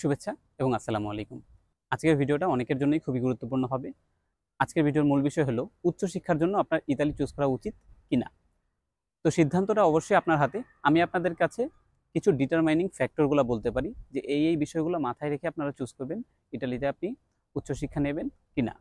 শুভেচ্ছা এবং আসসালামু আলাইকুম। আজকের ভিডিওটা অনেকের জন্যই খুবই গুরুত্বপূর্ণ হবে। আজকের ভিডিওর মূল বিষয় হলো উচ্চশিক্ষার জন্য আপনার ইতালি চুজ করা উচিত কিনা। তো সিদ্ধান্তটা অবশ্যই আপনার হাতে। আমি আপনাদের কাছে কিছু ডিটারমাইনিং ফ্যাক্টরগুলো বলতে পারি যে এই বিষয়গুলো মাথায় রেখে আপনারা চুজ করবেন ইতালিতে আপনি উচ্চশিক্ষা নেবেন কিনা।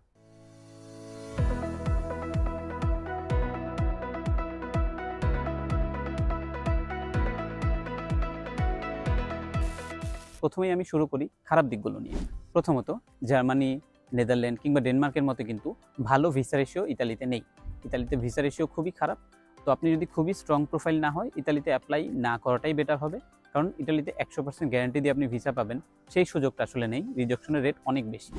প্রথমেই আমি শুরু করি খারাপ দিকগুলো নিয়ে। প্রথমত, জার্মানি, নেদারল্যান্ড কিংবা ডেনমার্কের মতো কিন্তু ভালো ভিসা রেশিও ইতালিতে নেই। ইতালিতে ভিসা রেশিও খুবই খারাপ। তো আপনি যদি খুবই স্ট্রং প্রোফাইল না হয় ইতালিতে অ্যাপ্লাই না করাটাই বেটার হবে, কারণ ইতালিতে 100% গ্যারান্টি দিয়ে আপনি ভিসা পাবেন সেই সুযোগটা আসলে নেই, রিজেকশনের রেট অনেক বেশি।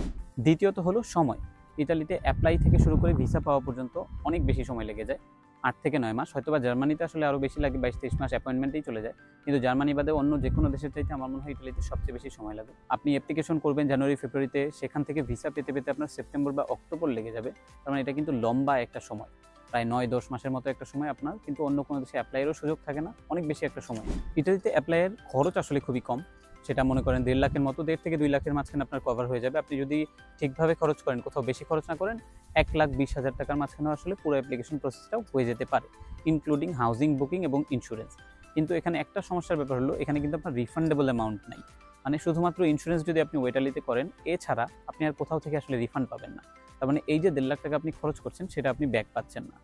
দ্বিতীয়ত হলো সময়। ইতালিতে অ্যাপ্লাই থেকে শুরু করে ভিসা পাওয়া পর্যন্ত অনেক বেশি সময় লেগে যায়, 8 থেকে 9 মাস। হয়তো বা জার্মানিতে আসলে আরও বেশি লাগে, 22-23 মাস অ্যাপয়েন্টমেন্টেই চলে যায়। কিন্তু জার্মানি বাদে অন্য যে কোনো দেশের চাইতে আমার মনে হয় ইটালিতে সবচেয়ে বেশি সময় লাগে। আপনি অ্যাপ্লিকেশন করবেন জানুয়ারি-ফেব্রুয়ারিতে, সেখান থেকে ভিসা পেতে পেতে আপনার সেপ্টেম্বর বা অক্টোবর লেগে যাবে। তার মানে এটা কিন্তু লম্বা একটা সময়, প্রায় 9-10 মাসের মতো একটা সময় আপনার কিন্তু অন্য কোনো দেশে অ্যাপ্লাইয়েরও সুযোগ থাকে না, অনেক বেশি একটা সময়। ইটালিতে অ্যাপ্লাইয়ের খরচ আসলে খুবই কম। সেটা মনে করেন 1.5 লাখের মতো, 1.5 থেকে 2 লাখের মাঝখানে আপনার কভার হয়ে যাবে। আপনি যদি ঠিকভাবে খরচ করেন, কোথাও বেশি খরচ না করেন, 1,20,000 টাকার মাঝখানেও আসলে পুরো অ্যাপ্লিকেশন প্রসেসটাও হয়ে যেতে পারে, ইনক্লুডিং হাউজিং বুকিং এবং ইন্স্যুরেন্স। কিন্তু এখানে একটা সমস্যার ব্যাপার হলো, এখানে কিন্তু আপনার রিফান্ডেবল অ্যামাউন্ট নাই। মানে শুধুমাত্র ইন্স্যুরেন্স যদি আপনি ওয়েটালিতে করেন, এছাড়া আপনি আর কোথাও থেকে আসলে রিফান্ড পাবেন না। তার মানে এই যে 1.5 লাখ টাকা আপনি খরচ করছেন সেটা আপনি ব্যাক পাচ্ছেন না।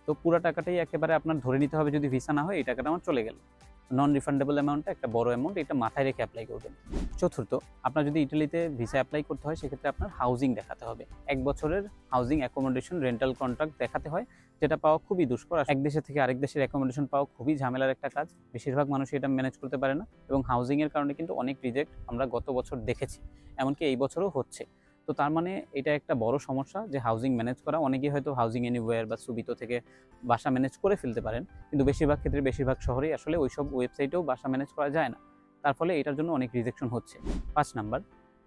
তো পুরো টাকাটাই একেবারে আপনার ধরে নিতে হবে, যদি ভিসা না হয় এই টাকাটা আমার চলে গেল। নন রিফান্ডেবল অ্যামাউন্টটা একটা বড় অ্যামাউন্ট, এটা মাথায় রেখে অ্যাপ্লাই করবেন। চতুর্থ, আপনার যদি ইটালিতে ভিসা অ্যাপ্লাই করতে হয় সেক্ষেত্রে আপনার হাউজিং দেখাতে হবে। 1 বছরের হাউজিং অ্যাকোমোডেশন রেন্টাল কন্ট্রাক্ট দেখাতে হয়, যেটা পাওয়া খুবই দুষ্কর। এক দেশে থেকে আরেক দেশের অ্যাকোমোডেশন পাওয়া খুবই ঝামেলার একটা কাজ, বেশিরভাগ মানুষই এটা ম্যানেজ করতে পারে না, এবং হাউজিংয়ের কারণে কিন্তু অনেক রিজেক্ট আমরা গত বছর দেখেছি, এমনকি এই বছরও হচ্ছে। তো তার মানে এটা একটা বড় সমস্যা যে হাউজিং ম্যানেজ করা। অনেকেই হয়তো হাউজিং এনিওয়্যার বা সুবিতো থেকে বাসা ম্যানেজ করে ফেলতে পারেন, কিন্তু বেশিরভাগ ক্ষেত্রে বেশিরভাগ শহরেই আসলে ওইসব ওয়েবসাইটেও বাসা ম্যানেজ করা যায় না। তার ফলে এটার জন্য অনেক রিজেকশন হচ্ছে। 5 নাম্বার,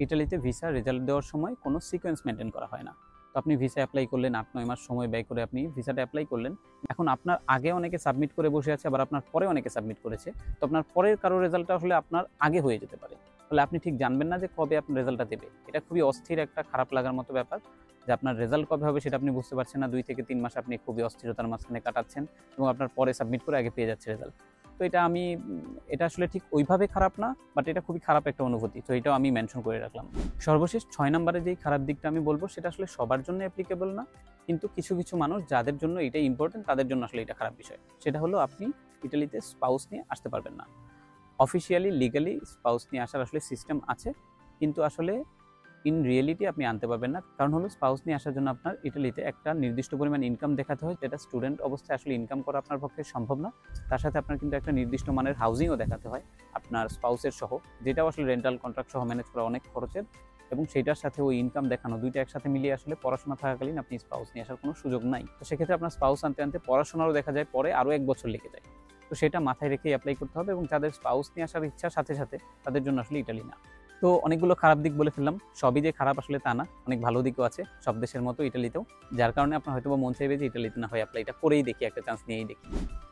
ইটালিতে ভিসা রেজাল্ট দেওয়ার সময় কোনো সিকোয়েন্স মেনটেন করা হয় না। তো আপনি ভিসা অ্যাপ্লাই করলেন, 8-9 মাস সময় ব্যয় করে আপনি ভিসাটা অ্যাপ্লাই করলেন। এখন আপনার আগে অনেকে সাবমিট করে বসে আছে, আবার আপনার পরে অনেকে সাবমিট করেছে। তো আপনার পরের কারো রেজাল্টটা আসলে আপনার আগে হয়ে যেতে পারে, ফলে আপনি ঠিক জানবেন না যে কবে আপনার রেজাল্টটা দেবে। এটা খুবই অস্থির একটা খারাপ লাগার মতো ব্যাপার, যে আপনার রেজাল্ট কবে হবে সেটা আপনি বুঝতে পারছেন না। 2 থেকে 3 মাস আপনি খুবই অস্থিরতার মাঝখানে কাটাচ্ছেন এবং আপনার পরে সাবমিট করে আগে পেয়ে যাচ্ছে রেজাল্ট। তো এটা আসলে ঠিক ওইভাবে খারাপ না, বাট এটা খুবই খারাপ একটা অনুভূতি। তো এটাও আমি মেনশন করে রাখলাম। সর্বশেষ 6 নম্বরে যেই খারাপ দিকটা আমি বলবো সেটা আসলে সবার জন্য অ্যাপ্লিকেবল না, কিন্তু কিছু কিছু মানুষ যাদের জন্য এটা ইম্পর্টেন্ট তাদের জন্য আসলে এটা খারাপ বিষয়। সেটা হলো আপনি ইটালিতে স্পাউস নিয়ে আসতে পারবেন না। অফিসিয়ালি লিগালি স্পাউস নিয়ে আসার আসলে সিস্টেম আছে, কিন্তু আসলে ইন রিয়েলিটি আপনি আনতে পারবেন না। কারণ হলো স্পাউস নিয়ে আসার জন্য আপনার ইটালিতে একটা নির্দিষ্ট পরিমাণ ইনকাম দেখাতে হয়, যেটা স্টুডেন্ট অবস্থায় আসলে ইনকাম করা আপনার পক্ষে সম্ভব না। তার সাথে আপনার কিন্তু একটা নির্দিষ্ট মানের হাউজিংও দেখাতে হয় আপনার স্পাউসের সহ, যেটাও আসলে রেন্টাল কন্ট্রাক্ট সহ ম্যানেজ করা অনেক খরচের, এবং সেইটার সাথে ওই ইনকাম দেখানো, দুইটা একসাথে মিলিয়ে আসলে পড়াশোনা থাকাকালীন আপনি স্পাউস নিয়ে আসার কোনো সুযোগ নাই। তো সেক্ষেত্রে আপনার স্পাউস আনতে আনতে পড়াশোনারও দেখা যায় পরে আরও 1 বছর লেগে যায়। তো সেটা মাথায় রেখেই অ্যাপ্লাই করতে হবে, এবং যাদের স্পাউস নিয়ে আসার ইচ্ছার সাথে সাথে তাদের জন্য আসলে ইটালি না। তো অনেকগুলো খারাপ দিক বলে ফেললাম, সবই যে খারাপ আসলে তা না, অনেক ভালো দিকও আছে সব দেশের মতো ইটালিতেও, যার কারণে আপনার হয়তো মন চাইবে যে ইটালিতে না হয় অ্যাপ্লাইটা করেই দেখি, একটা চান্স নিয়েই দেখি।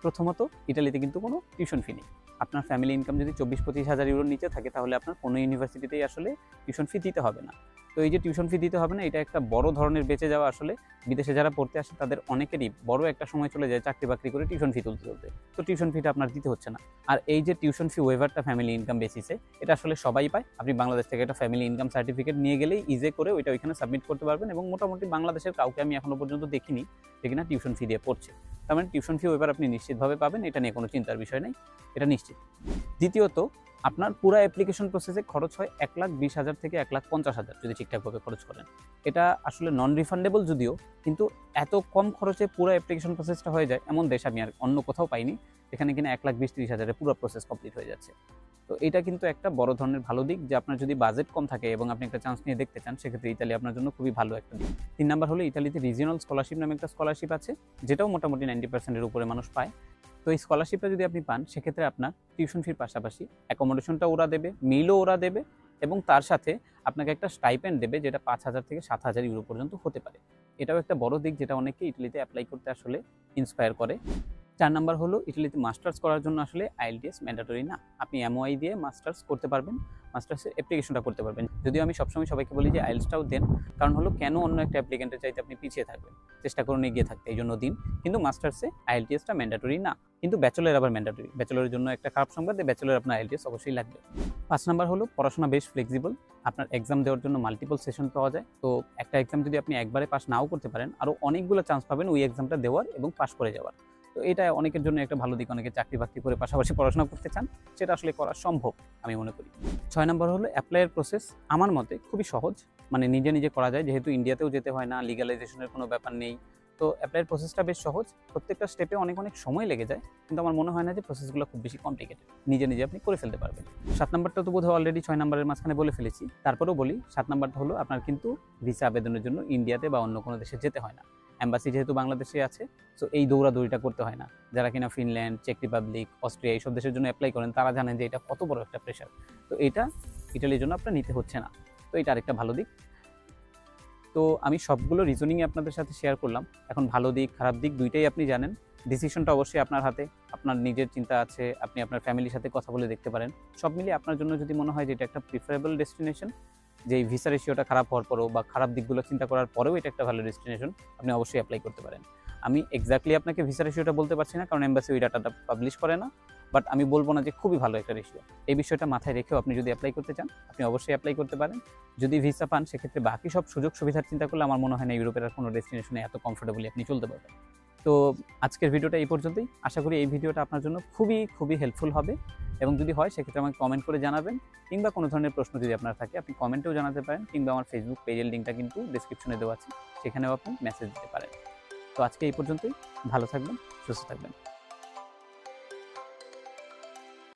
প্রথমত, ইটালিতে কিন্তু কোনো টিউশন ফি নেই। আপনার ফ্যামিলি ইনকাম যদি 24-25 হাজার ইউরোর নিচে থাকে তাহলে আপনার কোনো ইউনিভার্সিটিতেই আসলে টিউশন ফি দিতে হবে না। তো এই যে টিউশন ফি দিতে হবে না, এটা একটা বড় ধরনের বেঁচে যাওয়া। আসলে বিদেশে যারা পড়তে আসে তাদের অনেকেরই বড় একটা সময় চলে যায় চাকরি বাকরি করে টিউশন ফি তুলতে তুলতে, তো টিউশন ফিটা আপনার দিতে হচ্ছে না। আর এই যে টিউশন ফি ওয়েভারটা ফ্যামিলি ইনকাম বেসিসে, এটা আসলে সবাই পায়। আপনি বাংলাদেশ থেকে একটা ফ্যামিলি ইনকাম সার্টিফিকেট নিয়ে গেলেই ইজে করে ওইটা ওইখানে সাবমিট করতে পারবেন, এবং মোটামুটি বাংলাদেশের কাউকে আমি এখনো পর্যন্ত দেখিনি যে কিনা টিউশন ফি দিয়ে পড়ছে। তার মানে টিউশন ফি ওয়েভার আপনি নিশ্চিতভাবে পাবেন, এটা নিয়ে কোনো চিন্তার বিষয় নেই, এটা নিশ্চিত। দ্বিতীয়ত, আপনার পুরো অ্যাপ্লিকেশন প্রসেসে খরচ হয় 1,20,000 থেকে 1,50,000 যদি ঠিকঠাকভাবে খরচ করেন। এটা আসলে নন রিফান্ডেবল যদিও, কিন্তু এত কম খরচে পুরো অ্যাপ্লিকেশন প্রসেসটা হয়ে যায় এমন দেশ আমি আর অন্য কোথাও পাইনি, যেখানে কিনা 1,20-30,000 পুরো প্রসেস কমপ্লিট হয়ে যাচ্ছে। তো এটা কিন্তু একটা বড় ধরনের ভালো দিক, যে আপনার যদি বাজেট কম থাকে এবং আপনি একটা চান্স নিয়ে দেখতে চান, সেক্ষেত্রে ইতালি আপনার জন্য খুবই ভালো একটা দিক। 3 নাম্বার হলো, ইতালিতে রিজিওনাল স্কলারশিপ নামে একটা স্কলারশিপ আছে, যেটাও মোটামুটি 90%-এর উপরে মানুষ পায়। তো এই স্কলারশিপটা যদি আপনি পান, সেক্ষেত্রে আপনার টিউশন ফির পাশাপাশি অ্যাকোমোডেশনটা ওরা দেবে, মিলও ওরা দেবে, এবং তার সাথে আপনাকে একটা স্টাইপেন্ড দেবে, যেটা 5,000 থেকে 7,000 ইউরো পর্যন্ত হতে পারে। এটাও একটা বড় দিক, যেটা অনেকে ইটালিতে অ্যাপ্লাই করতে আসলে ইন্সপায়ার করে। 4 নাম্বার হলো ইটালিতে মাস্টার্স করার জন্য আসলে আইএলটিএস ম্যান্ডেটরি না। আপনি এমওআই দিয়ে মাস্টার্স করতে পারবেন, মাস্টার্সের অ্যাপ্লিকেশনটা করতে পারবেন। যদিও আমি সবসময় সবাইকে বলি যে আইএলটিএসটাও দেন, কারণ হলো কেন অন্য একটা অ্যাপ্লিকেন্টের চাইতে আপনি পিছিয়ে থাকবেন, চেষ্টা করুন এগিয়ে থাকতে, এই জন্য দিন। কিন্তু মাস্টার্সে আইএলটিএসটা ম্যান্ডেটরি না, কিন্তু ব্যাচেলর আবার ম্যান্ডেটরি। ব্যাচেলরের জন্য একটা খারাপ সংবাদ, ব্যাচেলর আপনার আইএলটিএস অবশ্যই লাগবে। 5 নাম্বার হলো পড়াশোনা বেশ ফ্লেক্সিবল, আপনার এক্সাম দেওয়ার জন্য মাল্টিপল সেশন পাওয়া যায়। তো একটা এক্সাম যদি আপনি একবারে পাস নাও করতে পারেন, আরও অনেকগুলো চান্স পাবেন ওই এক্সামটা দেওয়ার এবং পাস করে যাওয়ার। তো এটা অনেকের জন্য একটা ভালো দিক, অনেকে চাকরি বাকরি করে পাশাপাশি পড়াশোনা করতে চান, সেটা আসলে করা সম্ভব আমি মনে করি। 6 নম্বর হলো অ্যাপ্লাইয়ের প্রসেস আমার মতে খুবই সহজ, মানে নিজে নিজে করা যায়, যেহেতু ইন্ডিয়াতেও যেতে হয় না, লিগালাইজেশনের কোনো ব্যাপার নেই। তো অ্যাপ্লাইয়ের প্রসেসটা বেশ সহজ, প্রত্যেকটা স্টেপে অনেক অনেক সময় লেগে যায়, কিন্তু আমার মনে হয় না যে প্রসেসগুলো খুব বেশি কমপ্লিকেটেড, নিজে নিজে আপনি করে ফেলতে পারবেন। 7 নাম্বারটা তো বোধহয় অলরেডি 6 নাম্বারের মাঝখানে বলে ফেলেছি, তারপরেও বলি 7 নাম্বারটা হলো আপনার কিন্তু ভিসা আবেদনের জন্য ইন্ডিয়াতে বা অন্য কোনো দেশে যেতে হয় না। এম্বাসি যেহেতু বাংলাদেশে আছে, সো এই দৌড়াদৌড়িটা করতে হয় না। যারা কিনা ফিনল্যান্ড, চেক রিপাবলিক, অস্ট্রিয়া এইসব দেশের জন্য অ্যাপ্লাই করেন, তারা জানেন যে এটা কত বড় একটা প্রেশার। তো এটা ইটালির জন্য আপনার নিতে হচ্ছে না, তো এটা আরেকটা ভালো দিক। তো আমি সবগুলো রিজনিংয়ে আপনাদের সাথে শেয়ার করলাম। এখন ভালো দিক খারাপ দিক দুইটাই আপনি জানেন, ডিসিশনটা অবশ্যই আপনার হাতে, আপনার নিজের চিন্তা আছে, আপনি আপনার ফ্যামিলির সাথে কথা বলে দেখতে পারেন। সব মিলিয়ে আপনার জন্য যদি মনে হয় যে এটা একটা প্রিফারেবল ডেস্টিনেশন, যে এই ভিসা রেশিওটা খারাপ হওয়ার পরেও বা খারাপ দিকগুলো চিন্তা করার পরেও এটা একটা ভালো ডেস্টিনেশন, আপনি অবশ্যই অ্যাপ্লাই করতে পারেন। আমি এক্স্যাক্টলি আপনাকে ভিসা রেশিওটা বলতে পারছি না, কারণ এম্বাসি ওই ডাটাটা পাবলিশ করে না, বাট আমি বলবো না যে খুবই ভালো একটা রেশিও। এই বিষয়টা মাথায় রেখেও আপনি যদি অ্যাপ্লাই করতে চান, আপনি অবশ্যই অ্যাপ্লাই করতে পারেন। যদি ভিসা পান, সেক্ষেত্রে বাকি সব সুযোগ সুবিধার চিন্তা করলে আমার মনে হয় না ইউরোপের আর কোনো ডেস্টিনেশনে এত কমফোর্টেবলি আপনি চলতে পারবেন। তো আজকের ভিডিওটা এই পর্যন্তই। আশা করি এই ভিডিওটা আপনার জন্য খুবই খুবই হেল্পফুল হবে, এবং যদি হয় সেক্ষেত্রে আমাকে কমেন্ট করে জানাবেন, কিংবা কোনো ধরনের প্রশ্ন যদি আপনার থাকে আপনি কমেন্টেও জানাতে পারেন, কিংবা আমার ফেসবুক পেজের লিঙ্কটা কিন্তু ডেসক্রিপশনে দেওয়া আছে, সেখানেও আপনি মেসেজ দিতে পারেন। তো আজকে এই পর্যন্তই, ভালো থাকবেন, সুস্থ থাকবেন।